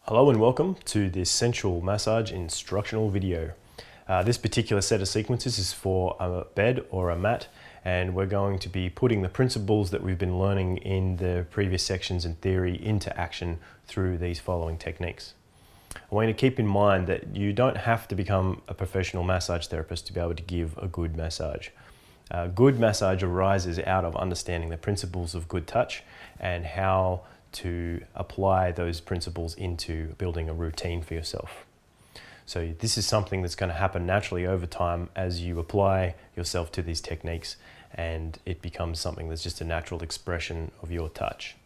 Hello and welcome to this sensual massage instructional video. This particular set of sequences is for a bed or a mat, and we're going to be putting the principles that we've been learning in the previous sections in theory into action through these following techniques. I want you to keep in mind that you don't have to become a professional massage therapist to be able to give a good massage. Good massage arises out of understanding the principles of good touch and how to apply those principles into building a routine for yourself. So this is something that's going to happen naturally over time as you apply yourself to these techniques, and it becomes something that's just a natural expression of your touch.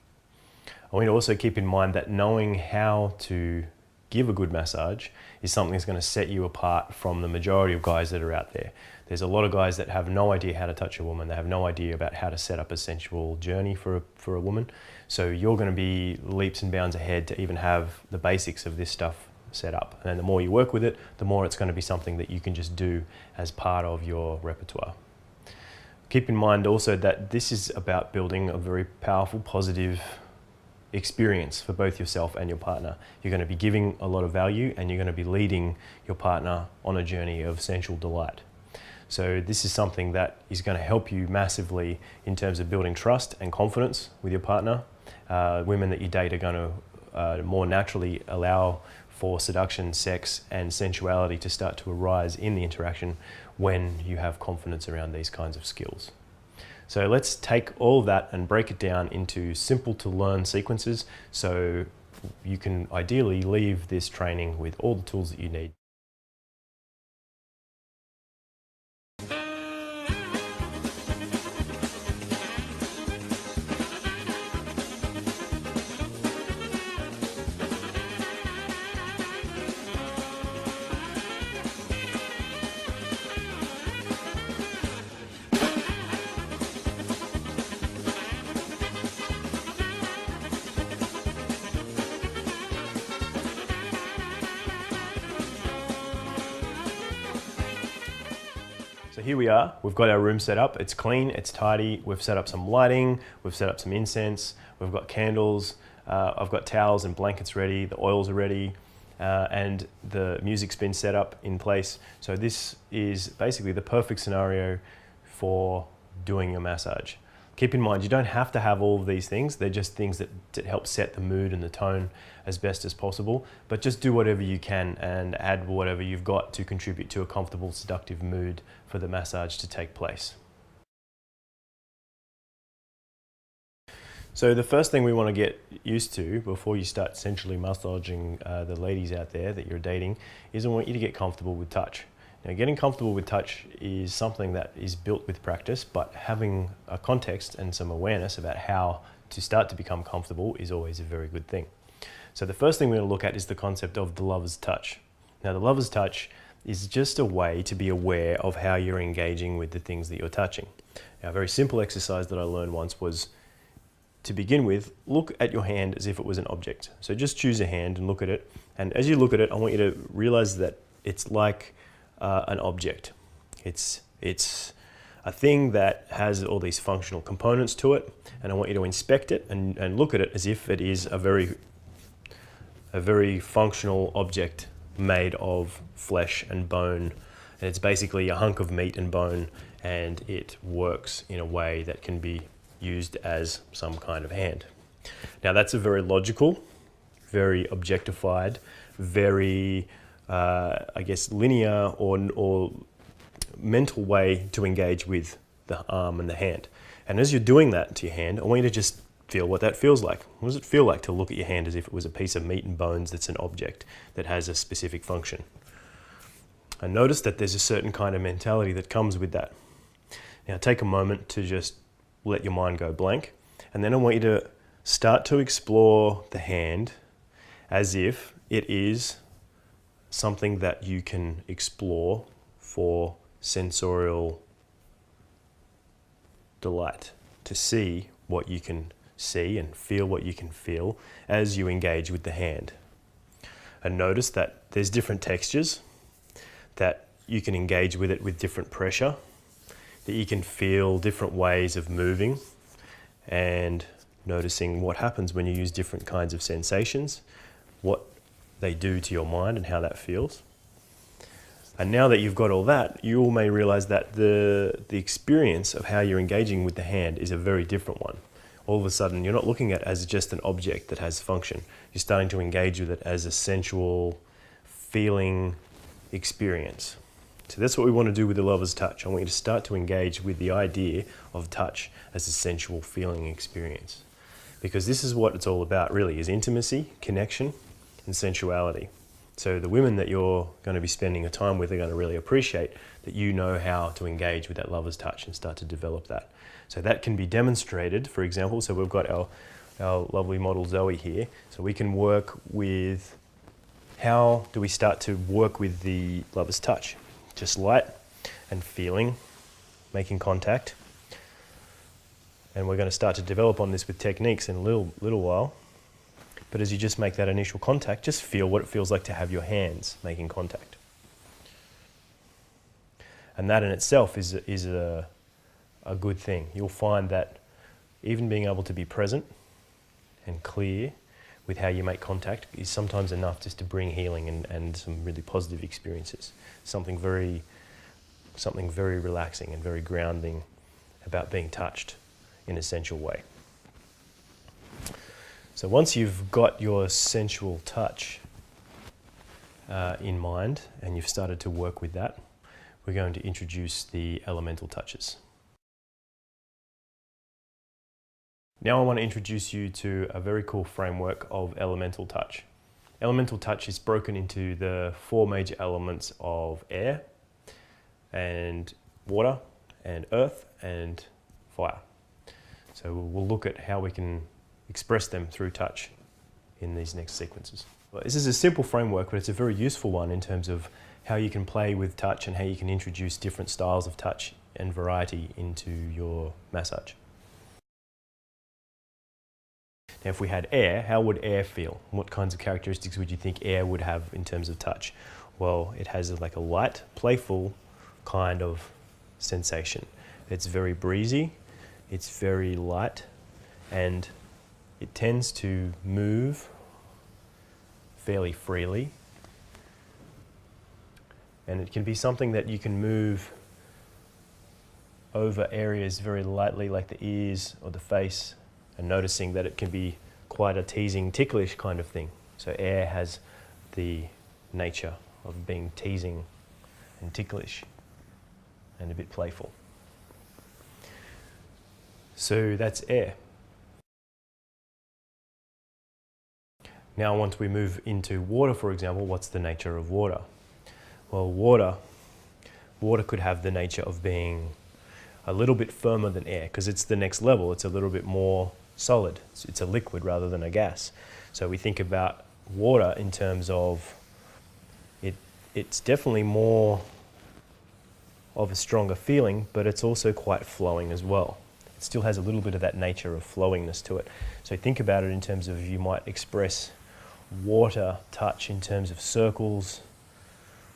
I want you to also keep in mind that knowing how to give a good massage is something that's going to set you apart from the majority of guys that are out there. There's a lot of guys that have no idea how to touch a woman. They have no idea about how to set up a sensual journey for a woman. So you're going to be leaps and bounds ahead to even have the basics of this stuff set up. And the more you work with it, the more it's going to be something that you can just do as part of your repertoire. Keep in mind also that this is about building a very powerful, positive experience for both yourself and your partner. You're going to be giving a lot of value, and you're going to be leading your partner on a journey of sensual delight. So this is something that is going to help you massively in terms of building trust and confidence with your partner. Women that you date are going to more naturally allow for seduction, sex, and sensuality to start to arise in the interaction when you have confidence around these kinds of skills. So let's take all of that and break it down into simple to learn sequences so you can ideally leave this training with all the tools that you need. So here we are, we've got our room set up, it's clean, it's tidy, we've set up some lighting, we've set up some incense, we've got candles, I've got towels and blankets ready, the oils are ready, and the music's been set up in place. So this is basically the perfect scenario for doing a massage. Keep in mind, you don't have to have all of these things. They're just things that help set the mood and the tone as best as possible. But just do whatever you can and add whatever you've got to contribute to a comfortable, seductive mood for the massage to take place. So the first thing we want to get used to before you start sensually massaging the ladies out there that you're dating is I want you to get comfortable with touch. Now, getting comfortable with touch is something that is built with practice, but having a context and some awareness about how to start to become comfortable is always a very good thing. So the first thing we're going to look at is the concept of the lover's touch. Now, the lover's touch is just a way to be aware of how you're engaging with the things that you're touching. Now, a very simple exercise that I learned once was, to begin with, look at your hand as if it was an object. So just choose a hand and look at it. And as you look at it, I want you to realize that it's like an object. It's a thing that has all these functional components to it, and I want you to inspect it and look at it as if it is a very functional object made of flesh and bone. And it's basically a hunk of meat and bone, and it works in a way that can be used as some kind of hand. Now, that's a very logical, very objectified, very I guess linear or mental way to engage with the arm and the hand. And as you're doing that to your hand, I want you to just feel what that feels like. What does it feel like to look at your hand as if it was a piece of meat and bones that's an object that has a specific function? And notice that there's a certain kind of mentality that comes with that. Now take a moment to just let your mind go blank, and then I want you to start to explore the hand as if it is something that you can explore for sensorial delight, to see what you can see and feel what you can feel as you engage with the hand. And notice that there's different textures, that you can engage with it with different pressure, that you can feel different ways of moving, and noticing what happens when you use different kinds of sensations, what they do to your mind and how that feels. And now that you've got all that, you all may realize that the experience of how you're engaging with the hand is a very different one. All of a sudden, you're not looking at it as just an object that has function. You're starting to engage with it as a sensual, feeling experience. So that's what we want to do with the lover's touch. I want you to start to engage with the idea of touch as a sensual feeling experience. Because this is what it's all about, really, is intimacy, connection, and sensuality. So the women that you're going to be spending a time with are going to really appreciate that you know how to engage with that lover's touch and start to develop that. So that can be demonstrated, for example. So we've got our lovely model Zoe here. So we can work with, how do we start to work with the lover's touch? Just light and feeling, making contact. And we're going to start to develop on this with techniques in a little while. But as you just make that initial contact, just feel what it feels like to have your hands making contact. And that in itself is a good thing. You'll find that even being able to be present and clear with how you make contact is sometimes enough just to bring healing and some really positive experiences. Something very relaxing and very grounding about being touched in a sensual way. So once you've got your sensual touch in mind and you've started to work with that, we're going to introduce the elemental touches. Now I want to introduce you to a very cool framework of elemental touch. Elemental touch is broken into the 4 major elements of air and water and earth and fire. So we'll look at how we can express them through touch in these next sequences. Well, this is a simple framework, but it's a very useful one in terms of how you can play with touch and how you can introduce different styles of touch and variety into your massage. Now, if we had air, how would air feel? What kinds of characteristics would you think air would have in terms of touch? Well, it has like a light, playful kind of sensation. It's very breezy, it's very light, and it tends to move fairly freely. And it can be something that you can move over areas very lightly, like the ears or the face, and noticing that it can be quite a teasing, ticklish kind of thing. So air has the nature of being teasing and ticklish and a bit playful. So that's air. Now, once we move into water, for example, what's the nature of water? Well, water could have the nature of being a little bit firmer than air, because it's the next level. It's a little bit more solid. It's a liquid rather than a gas. So we think about water in terms of it's definitely more of a stronger feeling, but it's also quite flowing as well. It still has a little bit of that nature of flowingness to it. So think about it in terms of, you might express water touch in terms of circles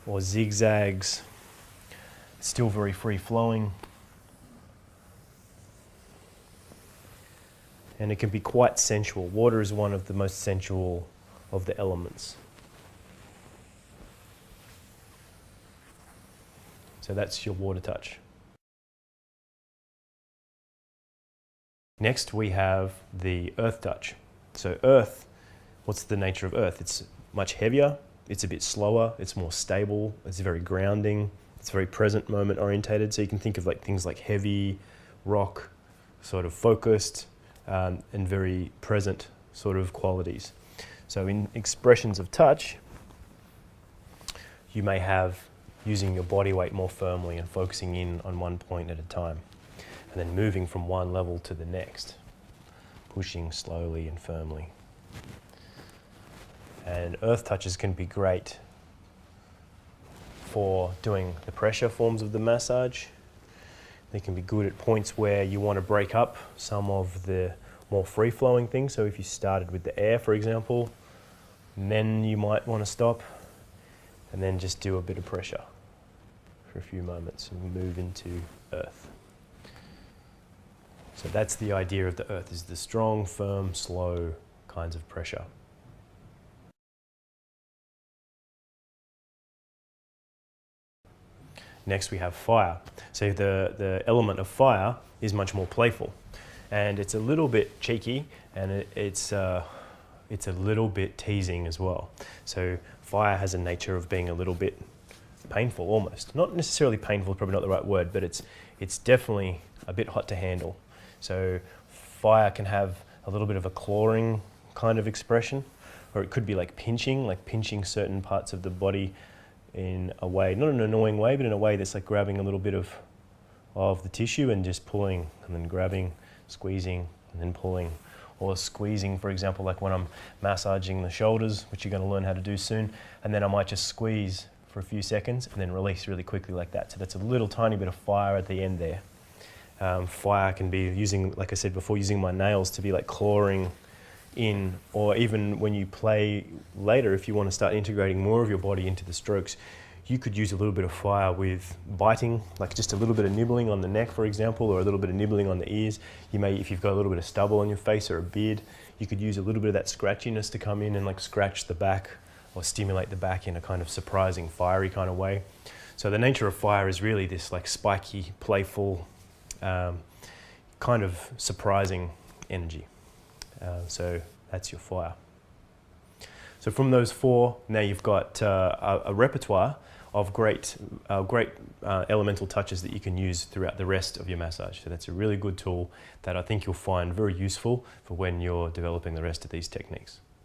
or zigzags. It's still very free flowing. And it can be quite sensual. Water is one of the most sensual of the elements. So that's your water touch. Next we have the earth touch. So earth, what's the nature of earth? It's much heavier, it's a bit slower, it's more stable, it's very grounding, it's very present moment orientated. So you can think of like things like heavy, rock, sort of focused, and very present sort of qualities. So in expressions of touch, you may have using your body weight more firmly and focusing in on one point at a time, and then moving from one level to the next, pushing slowly and firmly. And earth touches can be great for doing the pressure forms of the massage. They can be good at points where you want to break up some of the more free-flowing things. So if you started with the air, for example, then you might want to stop and then just do a bit of pressure for a few moments and move into earth. So that's the idea of the earth, is the strong, firm, slow kinds of pressure. Next we have fire. So the element of fire is much more playful, and it's a little bit cheeky, and it's a little bit teasing as well. So fire has a nature of being a little bit painful almost. Not necessarily painful, probably not the right word, but it's definitely a bit hot to handle. So fire can have a little bit of a clawing kind of expression, or it could be like pinching certain parts of the body in a way, not an annoying way, but in a way that's like grabbing a little bit of the tissue and just pulling, and then grabbing, squeezing, and then pulling. Or squeezing, for example, like when I'm massaging the shoulders, which you're going to learn how to do soon, and then I might just squeeze for a few seconds and then release really quickly like that. So that's a little tiny bit of fire at the end there. Fire can be using, like I said before, using my nails to be like clawing in, or even when you play later, if you want to start integrating more of your body into the strokes, you could use a little bit of fire with biting, like just a little bit of nibbling on the neck, for example, or a little bit of nibbling on the ears. You may, if you've got a little bit of stubble on your face or a beard, you could use a little bit of that scratchiness to come in and like scratch the back or stimulate the back in a kind of surprising, fiery kind of way. So the nature of fire is really this like spiky, playful, kind of surprising energy. So that's your fire. So from those four, now you've got a repertoire of great elemental touches that you can use throughout the rest of your massage. So that's a really good tool that I think you'll find very useful for when you're developing the rest of these techniques.